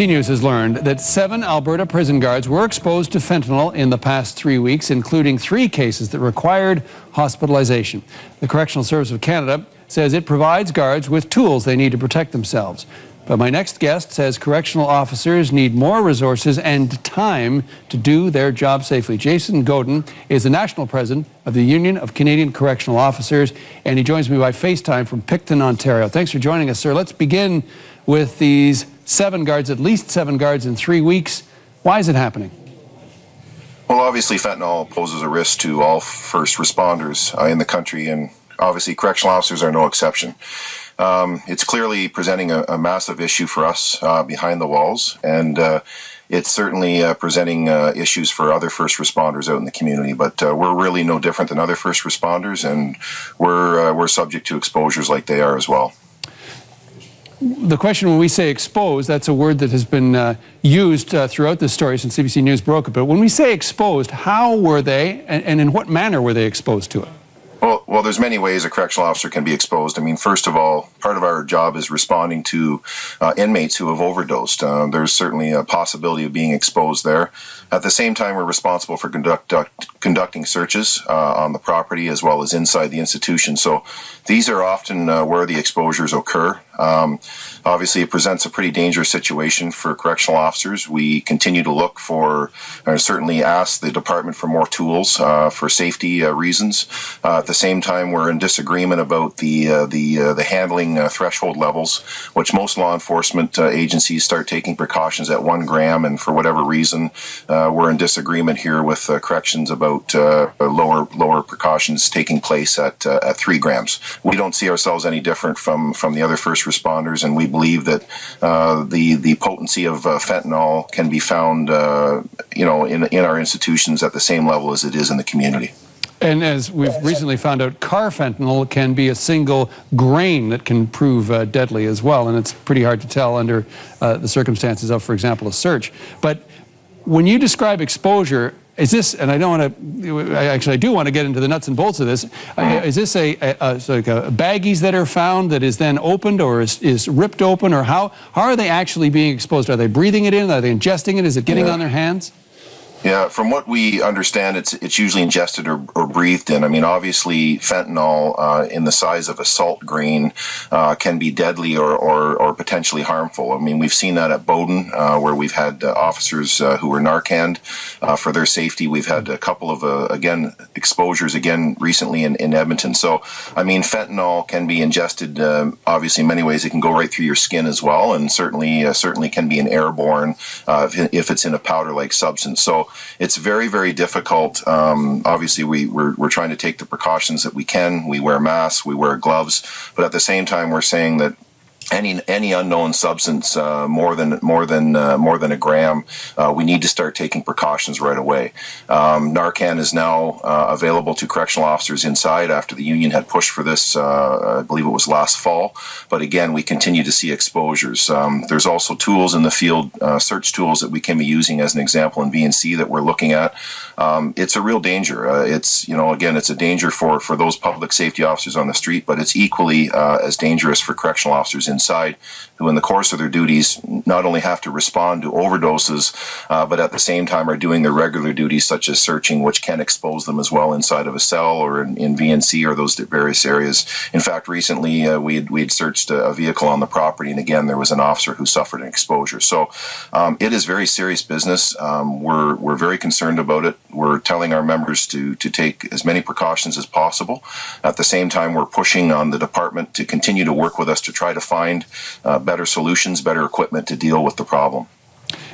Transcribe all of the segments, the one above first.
News has learned that 7 Alberta prison guards were exposed to fentanyl in the past 3 weeks, including 3 cases that required hospitalization. The Correctional Service of Canada says it provides guards with tools they need to protect themselves. But my next guest says correctional officers need more resources and time to do their job safely. Jason Godin is the national president of the Union of Canadian Correctional Officers, and he joins me by FaceTime from Picton, Ontario. Thanks for joining us, sir. Let's begin with these 7 guards, at least 7 guards in 3 weeks. Why is it happening? Well, obviously fentanyl poses a risk to all first responders in the country, and obviously correctional officers are no exception. It's clearly presenting a massive issue for us behind the walls, and it's certainly presenting issues for other first responders out in the community. But we're really no different than other first responders, and we're subject to exposures like they are as well. The question, when we say exposed, that's a word that has been used throughout this story since CBC News broke it. But when we say exposed, how were they, and in what manner were they exposed to it? Well, there's many ways a correctional officer can be exposed. I mean, first of all, part of our job is responding to inmates who have overdosed. There's certainly a possibility of being exposed there. At the same time, we're responsible for conducting searches on the property as well as inside the institution. So these are often where the exposures occur. Obviously, it presents a pretty dangerous situation for correctional officers. We continue to look for, or certainly ask the department for more tools for safety reasons. At the same time, we're in disagreement about the handling threshold levels, which most law enforcement agencies start taking precautions at 1 gram, and for whatever reason, we're in disagreement here with corrections about lower precautions taking place at 3 grams. We don't see ourselves any different from the other first responders, and we believe that the potency of fentanyl can be found, in our institutions at the same level as it is in the community. And as we've recently found out, carfentanil can be a single grain that can prove deadly as well, and it's pretty hard to tell under the circumstances of, for example, a search. But when you describe exposure, is this, and I do want to get into the nuts and bolts of this, is this like baggies that are found that is then opened, or is ripped open, or how are they actually being exposed? Are they breathing it in? Are they ingesting it? Is it getting on their hands? Yeah, from what we understand, it's usually ingested or breathed in. I mean, obviously, fentanyl in the size of a salt grain can be deadly or potentially harmful. I mean, we've seen that at Bowden, where we've had officers who were Narcaned for their safety. We've had a couple of, exposures, recently in Edmonton. So, I mean, fentanyl can be ingested, obviously, in many ways. It can go right through your skin as well, and certainly can be an airborne if it's in a powder-like substance. So, it's very, very difficult. Obviously, we're trying to take the precautions that we can. We wear masks, we wear gloves, but at the same time, we're saying that any unknown substance more than a gram, we need to start taking precautions right away. Narcan is now available to correctional officers inside after the union had pushed for this. I believe it was last fall. But again, we continue to see exposures. There's also tools in the field, search tools that we can be using as an example in VNC that we're looking at. It's a real danger. It's a danger for those public safety officers on the street, but it's equally as dangerous for correctional officers inside, who in the course of their duties not only have to respond to overdoses, but at the same time are doing their regular duties such as searching, which can expose them as well inside of a cell or in VNC or those various areas. In fact, recently we had searched a vehicle on the property, and again, there was an officer who suffered an exposure. So it is very serious business. We're very concerned about it. We're telling our members to take as many precautions as possible. At the same time, we're pushing on the department to continue to work with us to try to find better solutions, better equipment to deal with the problem.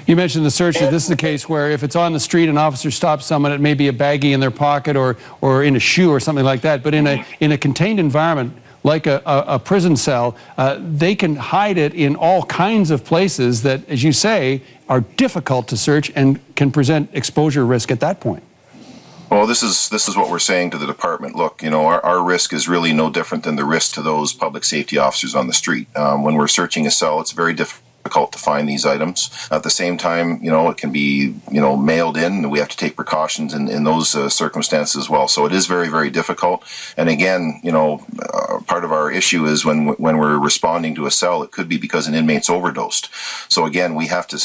You mentioned the search. This is the case where if it's on the street, an officer stops someone, it may be a baggie in their pocket or in a shoe or something like that. But in a contained environment like a prison cell, they can hide it in all kinds of places that, as you say, are difficult to search and can present exposure risk at that point. Well, this is what we're saying to the department. Look, our risk is really no different than the risk to those public safety officers on the street. When we're searching a cell, it's very difficult difficult to find these items. At the same time, it can be, mailed in, and we have to take precautions in those circumstances as well. So it is very, very difficult. And again, part of our issue is when we're responding to a cell, it could be because an inmate's overdosed. So again, we have to,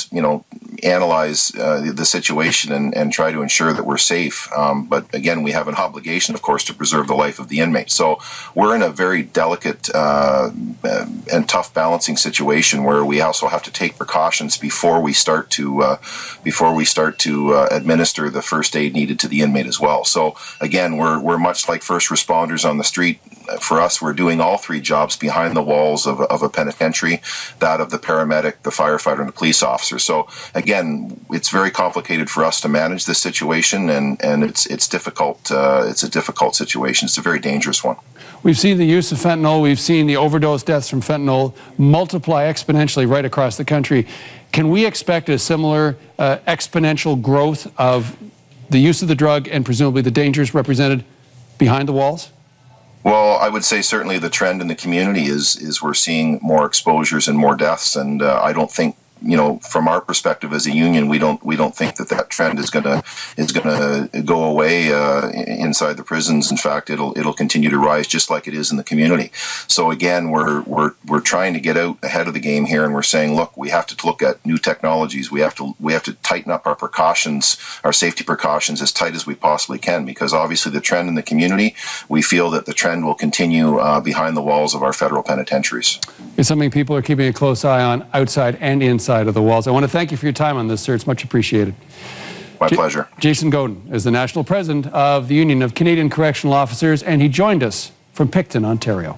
analyze the situation and try to ensure that we're safe. But again, we have an obligation, of course, to preserve the life of the inmate. So we're in a very delicate and tough balancing situation where we also have to take precautions before we start to administer the first aid needed to the inmate as well. So again, we're much like first responders on the street. For us, we're doing all three jobs behind the walls of a penitentiary, that of the paramedic, the firefighter, and the police officer. So again, it's very complicated for us to manage this situation, and it's difficult. It's a difficult situation. It's a very dangerous one. We've seen the use of fentanyl. We've seen the overdose deaths from fentanyl multiply exponentially right across the country. Can we expect a similar exponential growth of the use of the drug and presumably the dangers represented behind the walls? Well, I would say certainly the trend in the community is we're seeing more exposures and more deaths, and I don't think, from our perspective as a union, we don't think that trend is gonna go away inside the prisons. In fact, it'll continue to rise just like it is in the community. So again, we're trying to get out ahead of the game here, and we're saying, look, we have to look at new technologies. We have to tighten up our precautions, our safety precautions, as tight as we possibly can, because obviously the trend in the community, we feel that the trend will continue behind the walls of our federal penitentiaries. It's something people are keeping a close eye on outside and inside of the walls. I want to thank you for your time on this, sir. It's much appreciated. My pleasure. Jason Godin is the national president of the Union of Canadian Correctional Officers, and he joined us from Picton, Ontario.